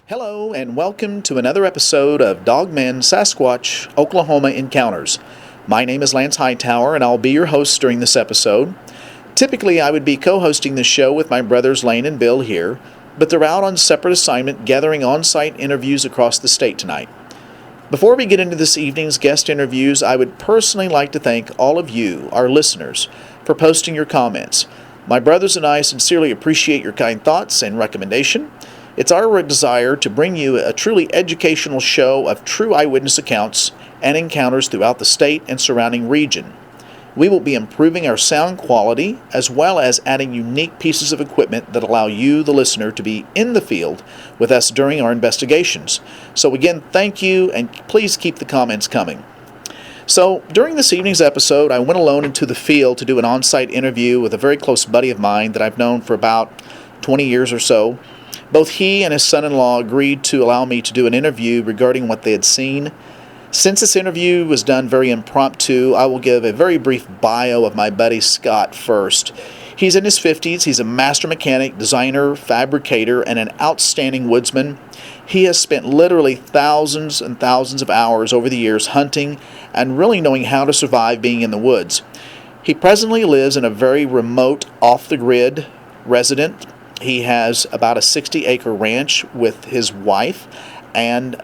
Hello and welcome to another episode of Dogman Sasquatch, Oklahoma Encounters. My name is Lance Hightower and I'll be your host during this episode. Typically I would be co-hosting the show with my brothers Lane and Bill here, but they're out on separate assignment gathering on-site interviews across the state tonight. Before we get into this evening's guest interviews, I would personally like to thank all of you, our listeners, for posting your comments. My brothers and I sincerely appreciate your kind thoughts and recommendation. It's our desire to bring you a truly educational show of true eyewitness accounts and encounters throughout the state and surrounding region. We will be improving our sound quality as well as adding unique pieces of equipment that allow you, the listener, to be in the field with us during our investigations. So again, thank you and please keep the comments coming. So during this evening's episode, I went alone into the field to do an on-site interview with a very close buddy of mine that I've known for about 20 years or so. Both he and his son-in-law agreed to allow me to do an interview regarding what they had seen. Since this interview was done very impromptu, I will give a very brief bio of my buddy Scott first. He's in his 50s. He's a master mechanic, designer, fabricator, and an outstanding woodsman. He has spent literally thousands and thousands of hours over the years hunting and really knowing how to survive being in the woods. He presently lives in a very remote, off-the-grid residence. He has about a 60-acre ranch with his wife and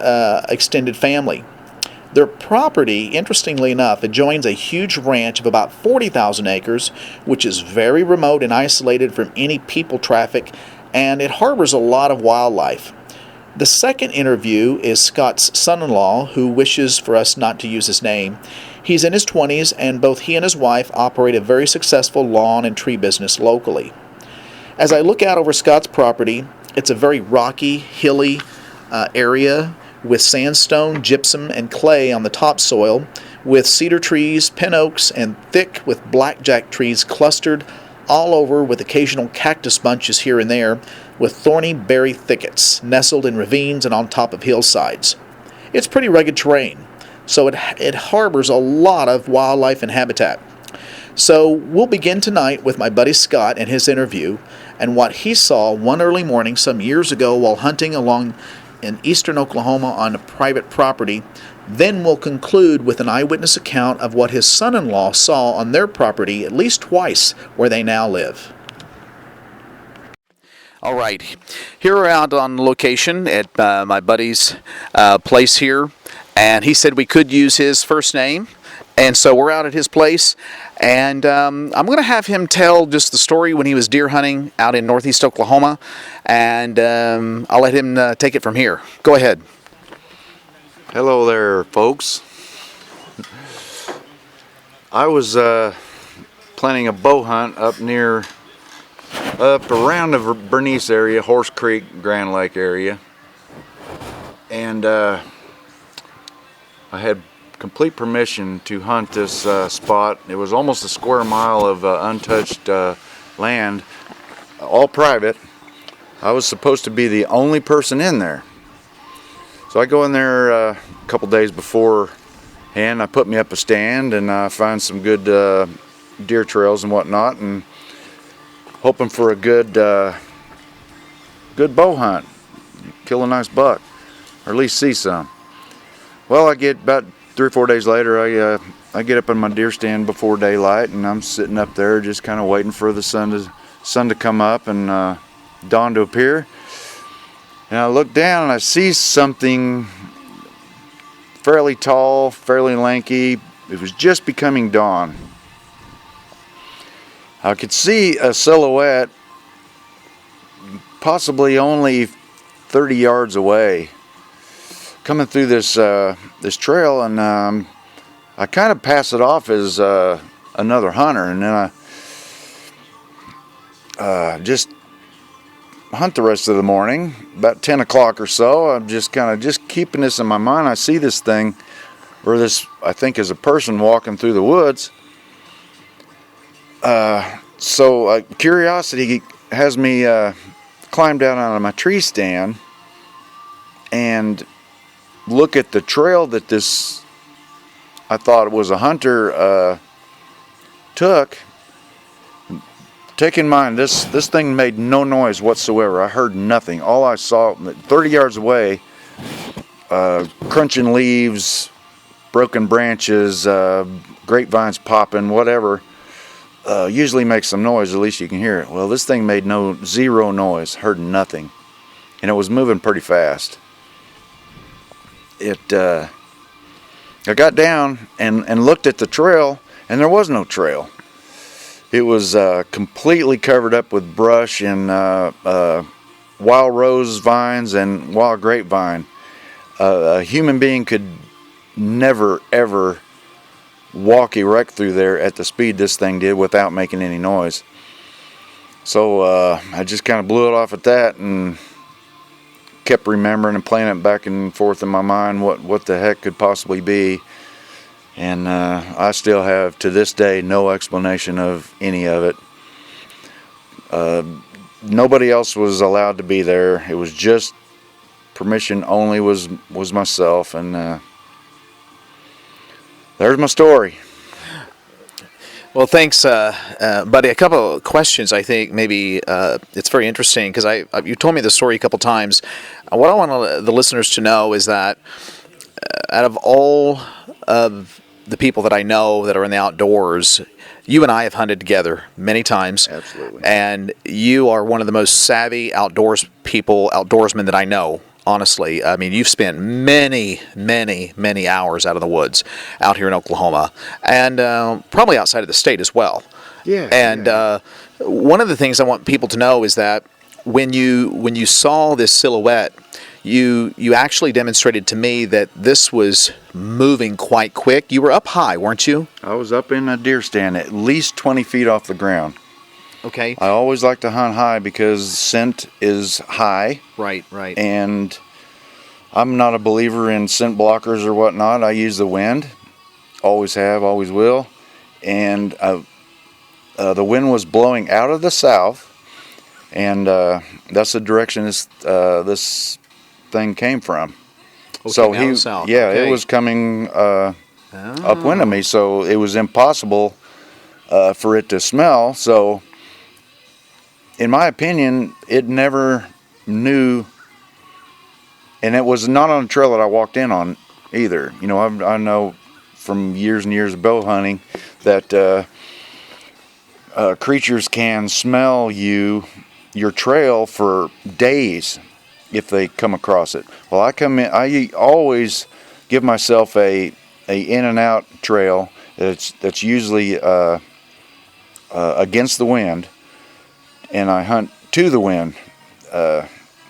extended family. Their property, interestingly enough, adjoins a huge ranch of about 40,000 acres, which is very remote and isolated from any people traffic, and it harbors a lot of wildlife. The second interview is Scott's son-in-law, who wishes for us not to use his name. He's in his 20s, and both he and his wife operate a very successful lawn and tree business locally. As I look out over Scott's property, it's a very rocky, hilly area with sandstone, gypsum, and clay on the topsoil, with cedar trees, pin oaks, and thick with blackjack trees clustered all over with occasional cactus bunches here and there, with thorny berry thickets nestled in ravines and on top of hillsides. It's pretty rugged terrain, so it harbors a lot of wildlife and habitat. So we'll begin tonight with my buddy Scott and his interview and what he saw one early morning some years ago while hunting along in eastern Oklahoma on a private property. Then we'll conclude with an eyewitness account of what his son-in-law saw on their property at least twice where they now live. All right, here we're out on location at my buddy's place here, and he said we could use his first name. And so we're out at his place, and I'm going to have him tell just the story when he was deer hunting out in northeast Oklahoma, and I'll let him take it from here. Go ahead. Hello there, folks. I was planning a bow hunt up around the Bernice area, Horse Creek, Grand Lake area, and I had complete permission to hunt this spot. It was almost a square mile of untouched land, all private. I was supposed to be the only person in there. So I go in there a couple days beforehand. I put me up a stand and I find some good deer trails and whatnot, and hoping for a good bow hunt, kill a nice buck, or at least see some. Well, I get about 3 or 4 days later, I get up in my deer stand before daylight, and I'm sitting up there just kind of waiting for the sun to come up and dawn to appear. And I look down and I see something fairly tall, fairly lanky. It was just becoming dawn. I could see a silhouette possibly only 30 yards away, coming through this trail, and I kind of pass it off as another hunter, and then I just hunt the rest of the morning. About 10 o'clock or so, I'm just keeping this in my mind. I see this thing, or this I think is a person walking through the woods. So curiosity has me climb down out of my tree stand and look at the trail that this, I thought it was a hunter, took take in mind, this thing made no noise whatsoever. I heard nothing. All I saw, 30 yards away, crunching leaves, broken branches, grapevines popping, whatever, usually makes some noise. At least you can hear it. Well, this thing made zero noise. Heard nothing, and it was moving pretty fast. I got down and looked at the trail, and there was no trail. It was completely covered up with brush and wild rose vines and wild grapevine. A human being could never, ever walk erect through there at the speed this thing did without making any noise. So I just kind of blew it off at that and kept remembering and playing it back and forth in my mind what the heck could possibly be. And I still have, to this day, no explanation of any of it. Nobody else was allowed to be there. It was just permission only was myself, and there's my story. Well, thanks, buddy. A couple of questions. I think maybe it's very interesting because you told me the story a couple times. What I want the listeners to know is that out of all of the people that I know that are in the outdoors, you and I have hunted together many times. Absolutely. And you are one of the most savvy outdoorsmen that I know. Honestly, I mean, you've spent many, many, many hours out of the woods out here in Oklahoma, and probably outside of the state as well. Yeah. And one of the things I want people to know is that when you saw this silhouette, you actually demonstrated to me that this was moving quite quick. You were up high, weren't you? I was up in a deer stand at least 20 feet off the ground. Okay. I always like to hunt high because scent is high. Right. And I'm not a believer in scent blockers or whatnot. I use the wind. Always have, always will. And the wind was blowing out of the south. And that's the direction this thing came from. So south. Yeah, okay. It was coming upwind of me, so it was impossible for it to smell. So, in my opinion, it never knew, and it was not on a trail that I walked in on either. You know, I know from years and years of bow hunting that creatures can smell your trail for days if they come across it. Well, I always give myself a in and out trail that's usually against the wind, and I hunt to the wind.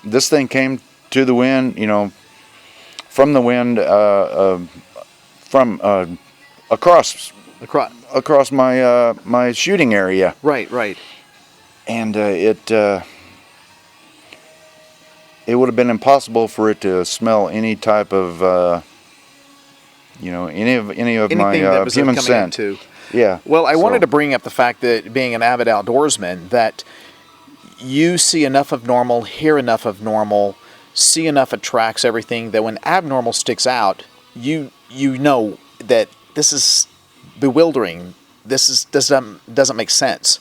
This thing came to the wind, you know, from the wind, from across my shooting area. Right. And it would have been impossible for it to smell any type of, any of Anything my that was human coming scent. into. Yeah. Well, I wanted to bring up the fact that being an avid outdoorsman, that you see enough of normal, hear enough of normal, see enough of tracks, everything, that when abnormal sticks out, you know that this is bewildering. This doesn't make sense.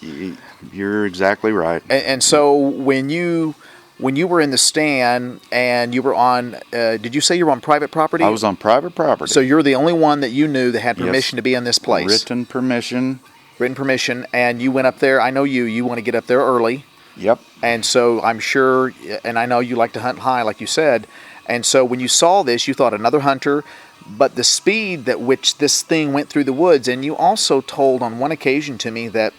You're exactly right. And so when you were in the stand and you were on, did you say you were on private property? I was on private property. So you're the only one that you knew that had permission to be in this place. Written permission, and you went up there. I know you want to get up there early. Yep. And so I'm sure, and I know you like to hunt high, like you said. And so when you saw this, you thought another hunter, but the speed at which this thing went through the woods, and you also told on one occasion to me that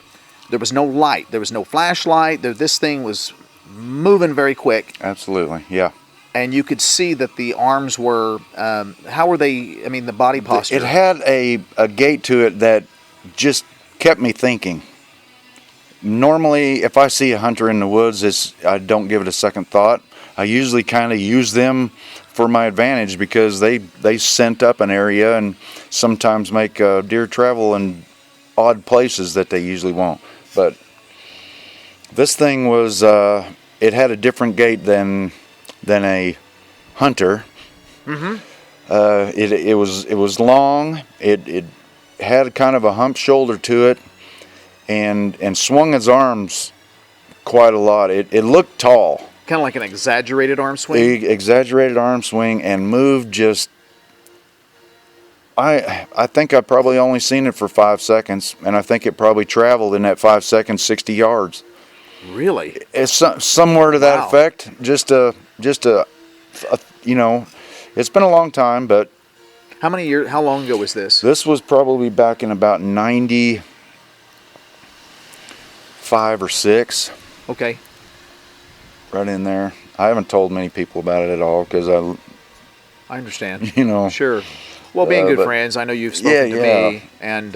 there was no light, there was no flashlight, this thing was moving very quick. Absolutely, yeah. And you could see that the arms were, how were they, the body posture? It had a gait to it that just kept me thinking. Normally, if I see a hunter in the woods, I don't give it a second thought. I usually kind of use them for my advantage because they scent up an area and sometimes make deer travel in odd places that they usually won't. But this thing was, it had a different gait than a hunter. Mm-hmm. It was long. It had kind of a hump shoulder to it, and swung its arms quite a lot. It looked tall. Kind of like an exaggerated arm swing? Exaggerated arm swing, and moved just... I think I probably only seen it for 5 seconds, and I think it probably traveled in that 5 seconds 60 yards. Really? It's somewhere to that effect. Just a, you know, it's been a long time, but... How long ago was this? This was probably back in about 95 or 6. Okay. Right in there. I haven't told many people about it at all because I understand. You know. Sure. Well, being good friends, I know you've spoken to me, and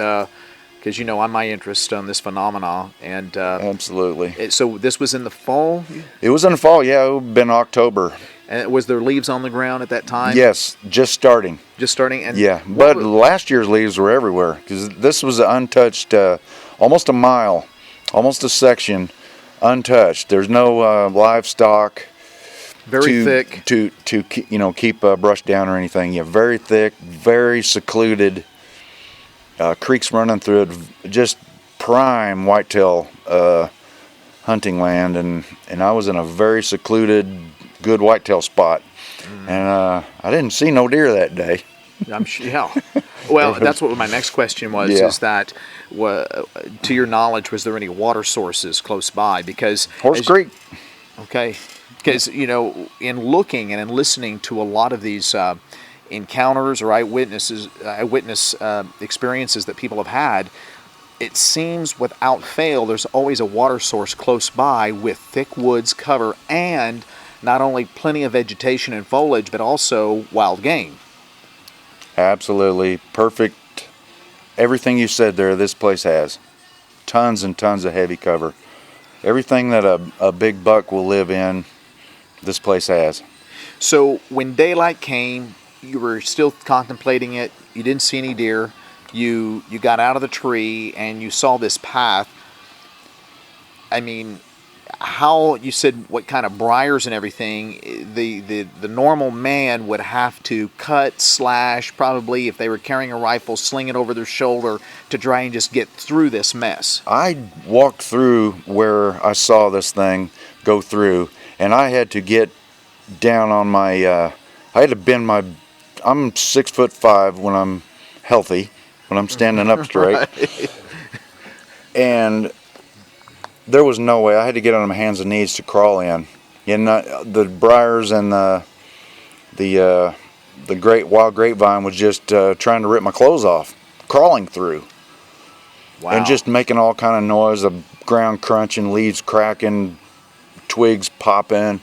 because you know I'm my interest on this phenomena, and absolutely. So this was in the fall. It was in the fall. Yeah, it would have been October. And was there leaves on the ground at that time? Yes, just starting. Just starting. And yeah, but last year's leaves were everywhere because this was untouched, almost a mile, almost a section, untouched. There's no livestock. Very thick to you know, keep brush down or anything. Yeah, very thick, very secluded. Creeks running through it, just prime whitetail hunting land, and I was in a very secluded, good whitetail spot, and I didn't see no deer that day. I'm sure. Yeah. Well, that's what my next question was. Yeah. Is that, to your knowledge, was there any water sources close by? Because Horse Creek. Okay. Because, you know, in looking and in listening to a lot of these encounters or eyewitness experiences that people have had, it seems without fail there's always a water source close by with thick woods cover and not only plenty of vegetation and foliage, but also wild game. Absolutely. Perfect. Everything you said there, this place has. Tons and tons of heavy cover. Everything that a big buck will live in, this place has. So when daylight came, you were still contemplating it. You didn't see any deer. You got out of the tree and you saw this path. I mean, how you said what kind of briars and everything? The normal man would have to cut, slash, probably if they were carrying a rifle, sling it over their shoulder to try and just get through this mess. I walked through where I saw this thing go through. And I had to get down on my, I had to bend my, I'm 6'5" when I'm healthy, when I'm standing up straight. Right. And there was no way. I had to get on my hands and knees to crawl in. And the briars and the great wild grapevine was just trying to rip my clothes off, crawling through. Wow. And just making all kind of noise, the ground crunching, leaves cracking, twigs popping.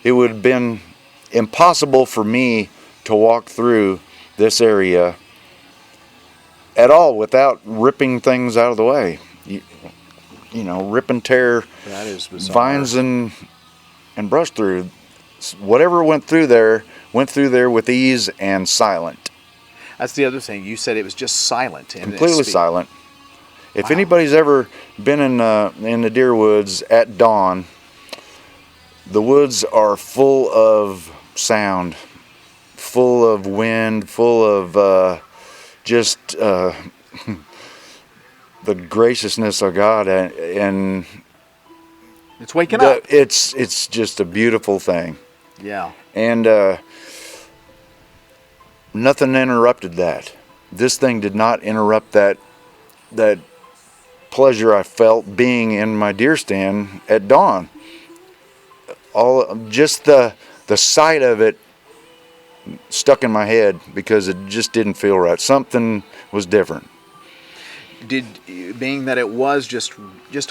It would have been impossible for me to walk through this area at all without ripping things out of the way. You know, rip and tear vines and brush through. Whatever went through there with ease and silent. That's the other thing. You said it was just silent. Completely silent. If anybody's ever been in the deer woods at dawn, the woods are full of sound, full of wind, full of just the graciousness of God, and it's waking up. It's just a beautiful thing. Yeah. And nothing interrupted that. This thing did not interrupt that pleasure I felt being in my deer stand at dawn. Just the sight of it stuck in my head because it just didn't feel right. Something was different. Being that it was just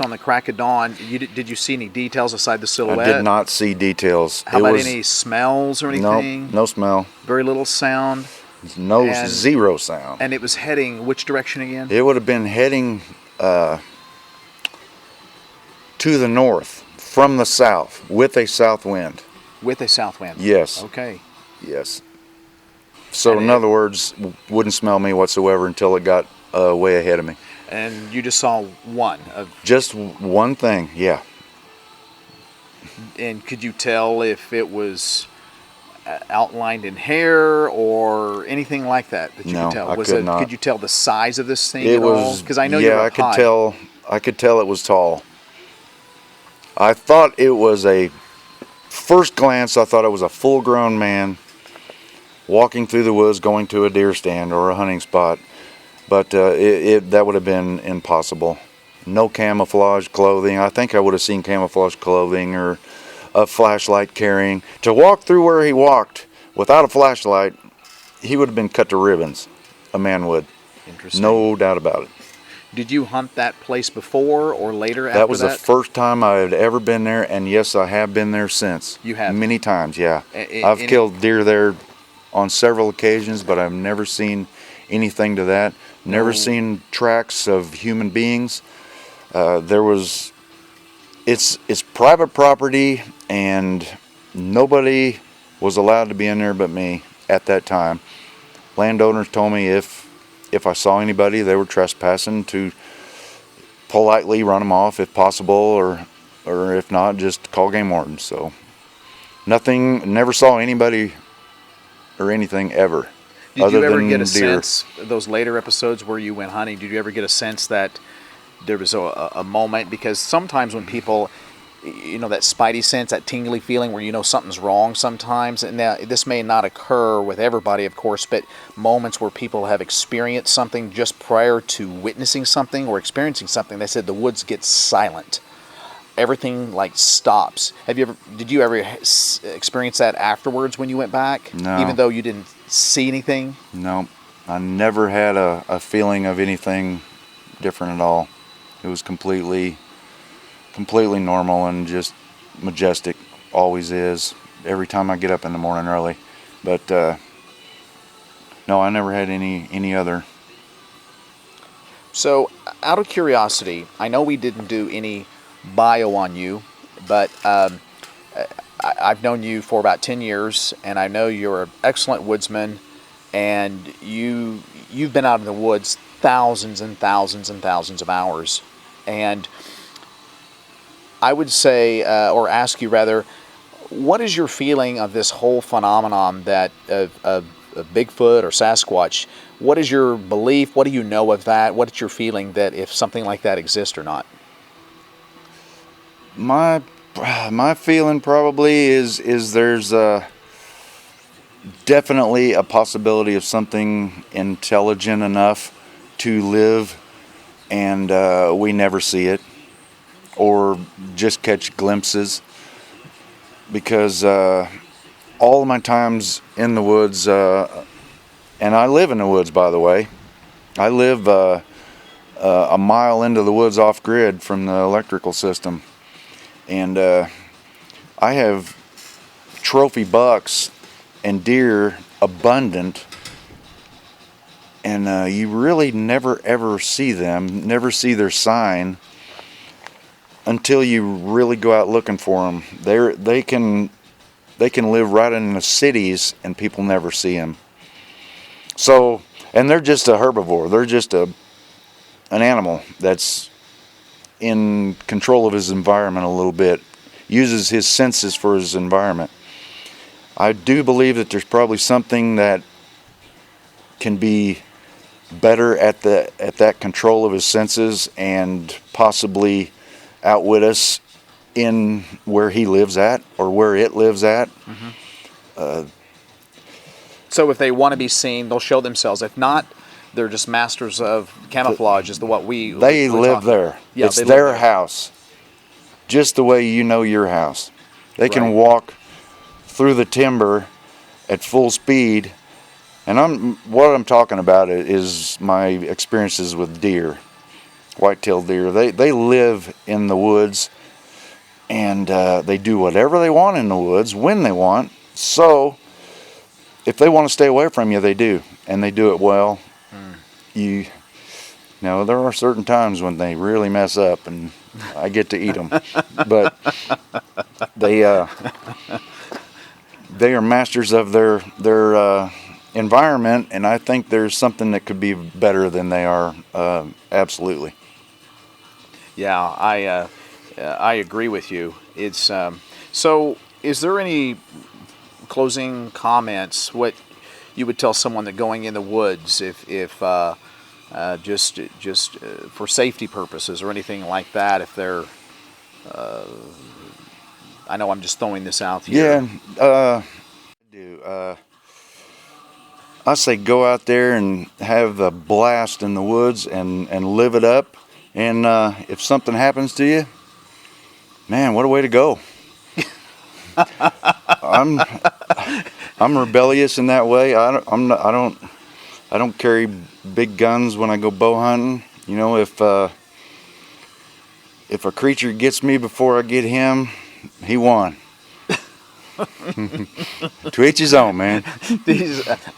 on the crack of dawn, did you see any details aside the silhouette? I did not see details. How about any smells or anything? No smell. Very little sound. Zero sound. And it was heading which direction again? It would have been heading to the north. From the south, with a south wind. With a south wind? Yes. Okay. Yes. So in other words, wouldn't smell me whatsoever until it got way ahead of me. And you just saw one? Just one thing, yeah. And could you tell if it was outlined in hair or anything like that you could tell? I could not. Could you tell the size of this thing at all? Because I know you're up high. I could tell. I could tell it was tall. I thought it was first glance, I thought it was a full-grown man walking through the woods going to a deer stand or a hunting spot. But that would have been impossible. No camouflage clothing. I think I would have seen camouflage clothing or a flashlight carrying. To walk through where he walked without a flashlight, he would have been cut to ribbons. A man would. Interesting. No doubt about it. Did you hunt that place before or later after that? That was the first time I had ever been there, and yes, I have been there since. You have? Many times, yeah. I've killed deer there on several occasions, but I've never seen anything to that. Never seen tracks of human beings. It's private property, and nobody was allowed to be in there but me at that time. Landowners told me if I saw anybody, they were trespassing, to politely run them off if possible, or if not, just call game wardens. So never saw anybody or anything ever. Did you ever get a sense, those later episodes where you went hunting, did you ever get a sense that there was a moment? Because sometimes when people, that spidey sense, that tingly feeling where something's wrong sometimes, and now this may not occur with everybody, of course, but moments where people have experienced something just prior to witnessing something or experiencing something, they said the woods gets silent. Everything stops. Did you ever experience that afterwards when you went back? No. Even though you didn't see anything? No. I never had a feeling of anything different at all. It was completely normal and just majestic. Always is. Every time I get up in the morning early. But no, I never had any other. So, out of curiosity, I know we didn't do any bio on you, but I've known you for about 10 years, and I know you're an excellent woodsman, and you've been out in the woods thousands and thousands and thousands of hours. And I would say, or ask you rather, what is your feeling of this whole phenomenon of Bigfoot or Sasquatch? What is your belief? What do you know of that? What is your feeling that if something like that exists or not? My feeling probably is there's definitely a possibility of something intelligent enough to live, and we never see it, or just catch glimpses. Because all of my times in the woods, and I live in the woods, by the way. I live a mile into the woods off grid from the electrical system. And I have trophy bucks and deer abundant, and you really never ever see them, never see their sign until you really go out looking for them. They can live right in the cities and people never see them. So, and they're just a herbivore. They're just an animal that's in control of his environment a little bit, uses his senses for his environment. I do believe that there's probably something that can be better at that control of his senses and possibly outwit us in where he lives at or where it lives at. Mm-hmm. So if they want to be seen, they'll show themselves. If not, they're just masters of camouflage. Is what we they live there. Yeah, it's their house, just the way you know your house. They can walk through the timber at full speed, and what I'm talking about is my experiences with deer, white-tailed deer. They live in the woods, and they do whatever they want in the woods when they want. So if they want to stay away from you, they do, and they do it well. You know, there are certain times when they really mess up, and I get to eat them. But they are masters of their environment, and I think there's something that could be better than they are. Absolutely. Yeah, I agree with you. It's so. Is there any closing comments? What you would tell someone that going in the woods, if just for safety purposes or anything like that? If they're, I know I'm just throwing this out here. Yeah, I say go out there and have a blast in the woods and live it up. And if something happens to you, man, what a way to go. I'm rebellious in that way. I don't carry big guns when I go bow hunting. You know, if a creature gets me before I get him, he won. To each his own, man.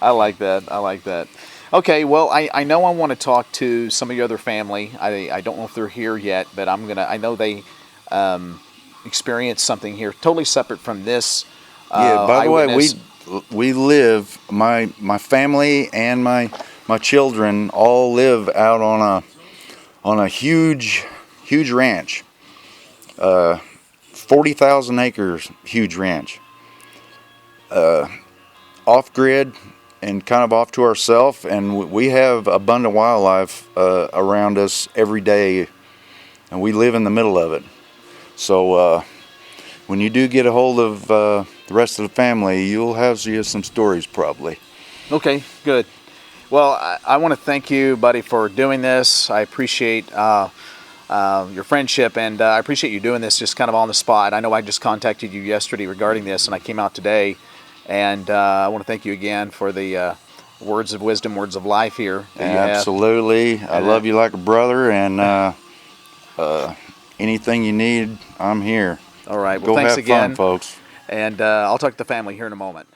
I like that. Okay, well, I know I want to talk to some of your other family. I don't know if they're here yet, but I know they experienced something here totally separate from this. Yeah, by the way, eyewitness. we live, my family and my children all live out on a huge ranch. 40,000 acres, huge ranch. Off grid and kind of off to ourselves, and we have abundant wildlife around us every day, and we live in the middle of it. So when you do get a hold of the rest of the family, you'll have some stories probably. Okay, good. Well, I want to thank you, buddy, for doing this. I appreciate your friendship, and I appreciate you doing this just kind of on the spot. I know I just contacted you yesterday regarding this, and I came out today, and I want to thank you again for the words of wisdom, words of life here. Absolutely. I love you like a brother, and anything you need, I'm here. All right. Well, Go thanks have again, fun, folks. And I'll talk to the family here in a moment.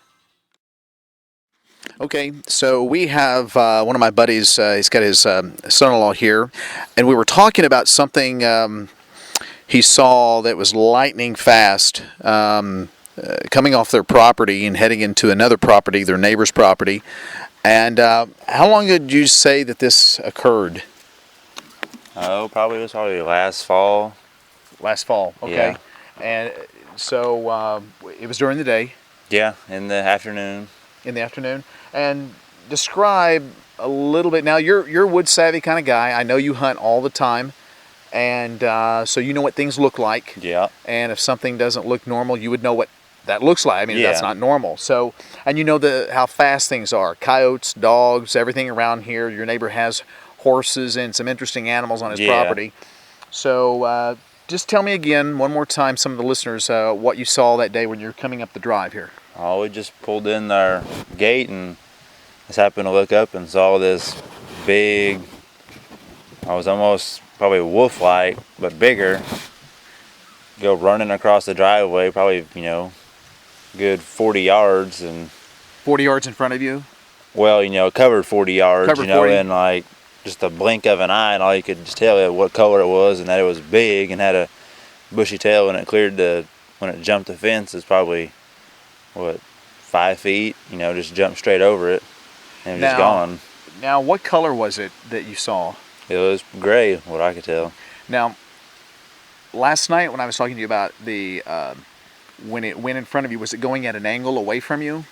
Okay, so we have one of my buddies, he's got his son-in-law here, and we were talking about something he saw that was lightning fast coming off their property and heading into another property, their neighbor's property. And how long did you say that this occurred? Oh, it was probably last fall. Last fall, okay. Yeah. And so it was during the day? Yeah, in the afternoon. In the afternoon. And describe a little bit. Now, you're a wood savvy kind of guy. I know you hunt all the time, and so you know what things look like. Yeah. And if something doesn't look normal, you would know what that looks like. I mean, that's not normal. So, and you know how fast things are. Coyotes, dogs, everything around here. Your neighbor has horses and some interesting animals on his property. So just tell me again, one more time, some of the listeners, what you saw that day when you're coming up the drive here. Oh, we just pulled in our gate and just happened to look up and saw this big, I was almost probably wolf-like, but bigger, go running across the driveway, probably, good 40 yards. And 40 yards in front of you? Well, covered 40 yards, covered 40. in like just a blink of an eye, and all you could just tell what color it was and that it was big and had a bushy tail, and it cleared when it jumped the fence, it's probably 5 feet, just jumped straight over it and just gone. Now, what color was it that you saw? It was gray, what I could tell. Now, last night when I was talking to you about when it went in front of you, was it going at an angle away from you?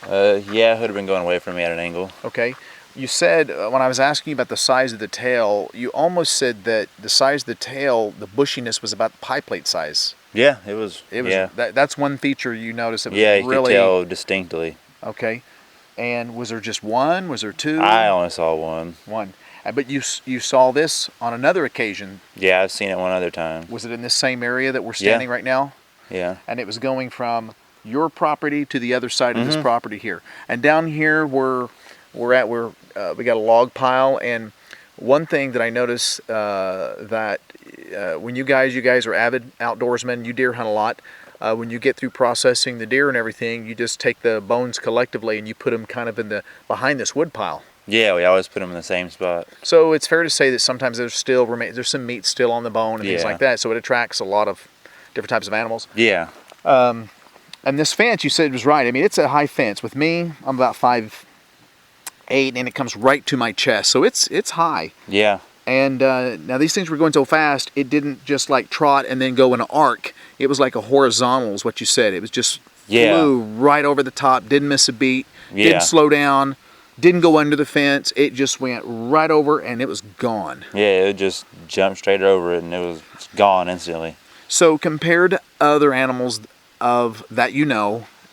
Yeah, it would have been going away from me at an angle. Okay. You said, when I was asking you about the size of the tail, you almost said that the size of the tail, the bushiness was about pie plate size. Yeah, it was. Yeah. That's one feature you noticed. It was you really, could tell distinctly. Okay. And was there just one? Was there two? I only saw one. One. But you saw this on another occasion. Yeah, I've seen it one other time. Was it in this same area that we're standing right now? Yeah. And it was going from your property to the other side of this property here. And down here we got a log pile, and one thing that I noticed that when you guys are avid outdoorsmen, you deer hunt a lot. When you get through processing the deer and everything, you just take the bones collectively and you put them kind of behind this wood pile. Yeah, we always put them in the same spot. So it's fair to say that sometimes there's some meat still on the bone and things like that. So it attracts a lot of different types of animals. Yeah. And this fence, you said was right. I mean, it's a high fence. With me, I'm about 5'8", and it comes right to my chest, so it's high. Yeah. And now these things were going so fast, it didn't just like trot and then go in an arc. It was like a horizontal, is what you said. It was just flew right over the top, didn't miss a beat, didn't slow down. Didn't go under the fence. It just went right over and it was gone. Yeah, it just jumped straight over it and it was gone instantly. So compared to other animals of that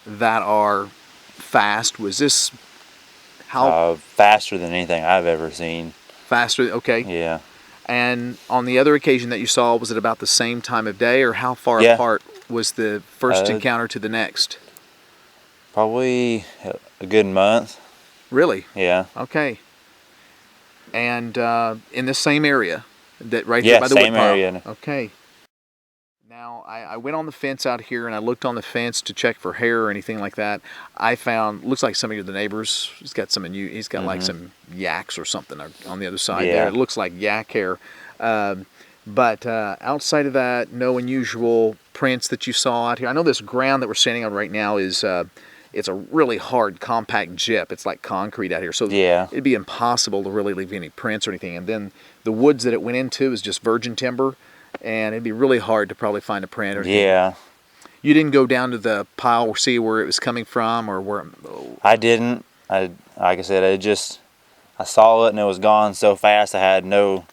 that are fast, was this how faster than anything I've ever seen. faster? Okay. Yeah. And on the other occasion that you saw, was it about the same time of day, or how far apart was the first encounter to the next? Probably a good month. Really? Yeah. Okay. And in the same area, that right there by the same woodpile? area. Okay. Now, I went on the fence out here and I looked on the fence to check for hair or anything like that. I found, looks like somebody of the neighbors, he's got like some yaks or something on the other side there. It looks like yak hair. But outside of that, no unusual prints that you saw out here. I know this ground that we're standing on right now is, it's a really hard, compact gyp. It's like concrete out here. So it'd be impossible to really leave any prints or anything. And then the woods that it went into is just virgin timber. And it'd be really hard to probably find a print or anything. Yeah. You didn't go down to the pile or see where it was coming from, or where? I didn't. Like I said, I saw it and it was gone so fast. I had no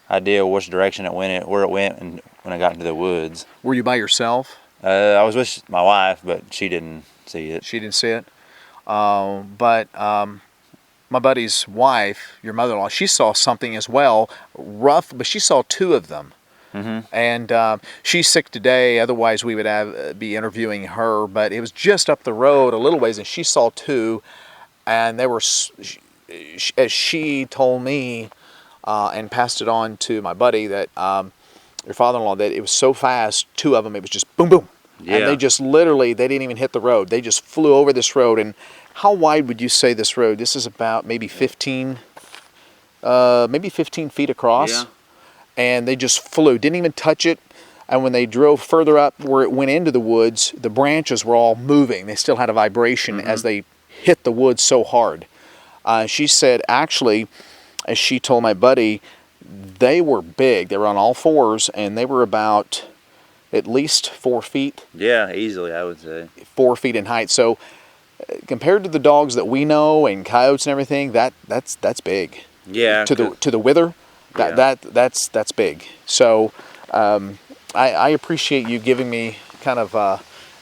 idea which direction where it went, and when I got into the woods. Were you by yourself? I was with my wife, but she didn't see it. She didn't see it. But my buddy's wife, your mother-in-law, she saw something as well, rough, but she saw two of them. Mm-hmm. And she's sick today. Otherwise, we would be interviewing her. But it was just up the road a little ways, and she saw two. And they were, as she told me, and passed it on to my buddy, that your father-in-law, that it was so fast. Two of them, it was just boom, boom, and they just literally, they didn't even hit the road. They just flew over this road. And how wide would you say this road? This is about maybe 15 feet across. Yeah. And they just flew, didn't even touch it. And when they drove further up where it went into the woods, the branches were all moving. They still had a vibration as they hit the woods so hard. She said, actually, as she told my buddy, they were big. They were on all fours, and they were about at least 4 feet. Yeah, easily, I would say. 4 feet in height. So compared to the dogs that we know and coyotes and everything, that's big. Yeah. To the wither. That's big. So I appreciate you giving me kind of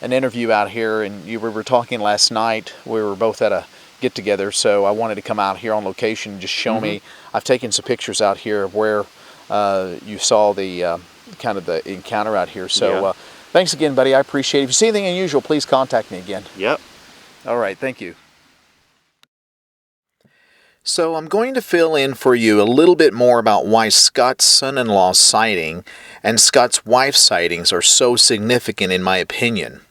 an interview out here, and we were talking last night. We were both at a get together, so I wanted to come out here on location and just show me. I've taken some pictures out here of where you saw the kind of the encounter out here. So thanks again, buddy. I appreciate it. If you see anything unusual, please contact me again. Yep. All right. Thank you. So I'm going to fill in for you a little bit more about why Scott's son-in-law sighting and Scott's wife sightings are so significant in my opinion.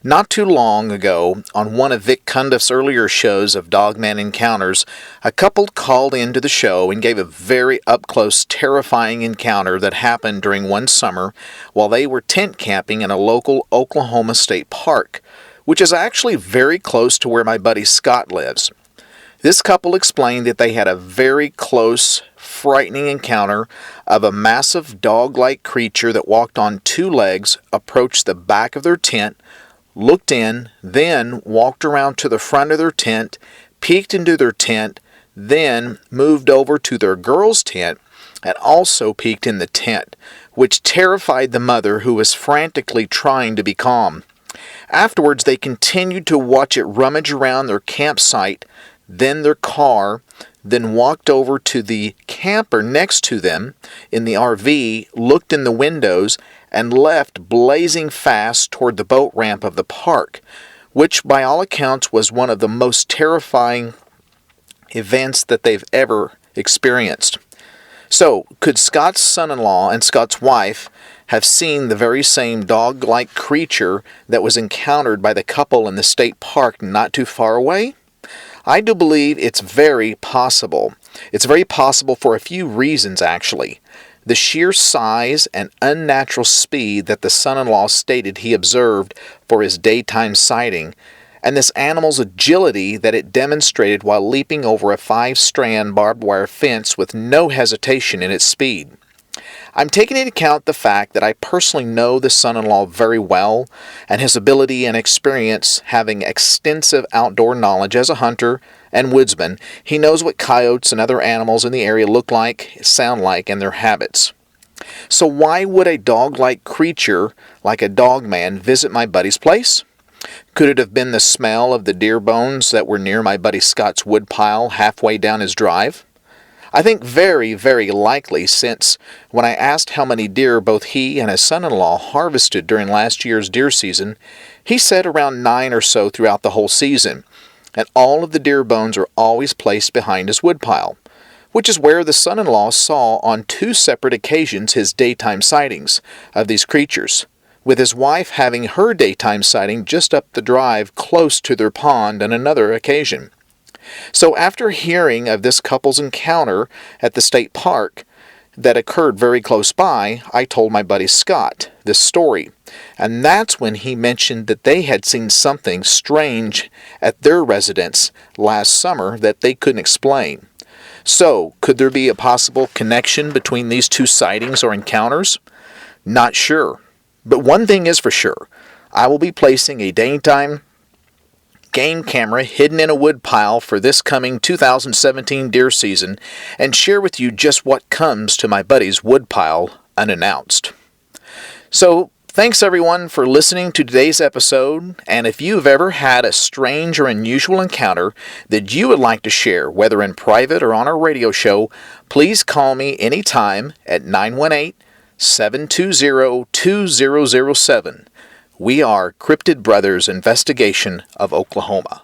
Not too long ago, on one of Vic Cundiff's earlier shows of Dogman Encounters, a couple called into the show and gave a very up-close, terrifying encounter that happened during one summer while they were tent camping in a local Oklahoma state park, which is actually very close to where my buddy Scott lives. This couple explained that they had a very close, frightening encounter of a massive dog-like creature that walked on two legs, approached the back of their tent, looked in, then walked around to the front of their tent, peeked into their tent, then moved over to their girl's tent and also peeked in the tent, which terrified the mother, who was frantically trying to be calm. Afterwards, they continued to watch it rummage around their campsite, then their car, then walked over to the camper next to them in the RV, looked in the windows, and left blazing fast toward the boat ramp of the park, which by all accounts was one of the most terrifying events that they've ever experienced. So, could Scott's son-in-law and Scott's wife have seen the very same dog-like creature that was encountered by the couple in the state park not too far away? I do believe it's very possible. It's very possible for a few reasons, actually. The sheer size and unnatural speed that the son-in-law stated he observed for his daytime sighting, and this animal's agility that it demonstrated while leaping over a 5-strand barbed wire fence with no hesitation in its speed. I'm taking into account the fact that I personally know the son-in-law very well, and his ability and experience having extensive outdoor knowledge as a hunter and woodsman. He knows what coyotes and other animals in the area look like, sound like, and their habits. So why would a dog-like creature like a dogman visit my buddy's place? Could it have been the smell of the deer bones that were near my buddy Scott's woodpile halfway down his drive? I think very, very likely, since when I asked how many deer both he and his son-in-law harvested during last year's deer season, he said around 9 or so throughout the whole season, and all of the deer bones are always placed behind his woodpile, which is where the son-in-law saw on 2 separate occasions his daytime sightings of these creatures, with his wife having her daytime sighting just up the drive close to their pond on another occasion. So after hearing of this couple's encounter at the state park that occurred very close by, I told my buddy Scott this story, and that's when he mentioned that they had seen something strange at their residence last summer that they couldn't explain. So, could there be a possible connection between these 2 sightings or encounters? Not sure. But one thing is for sure, I will be placing a daytime game camera hidden in a woodpile for this coming 2017 deer season and share with you just what comes to my buddy's woodpile unannounced. So, thanks everyone for listening to today's episode, and if you've ever had a strange or unusual encounter that you would like to share, whether in private or on our radio show, please call me anytime at 918-720-2007. We are Cryptid Brothers Investigation of Oklahoma.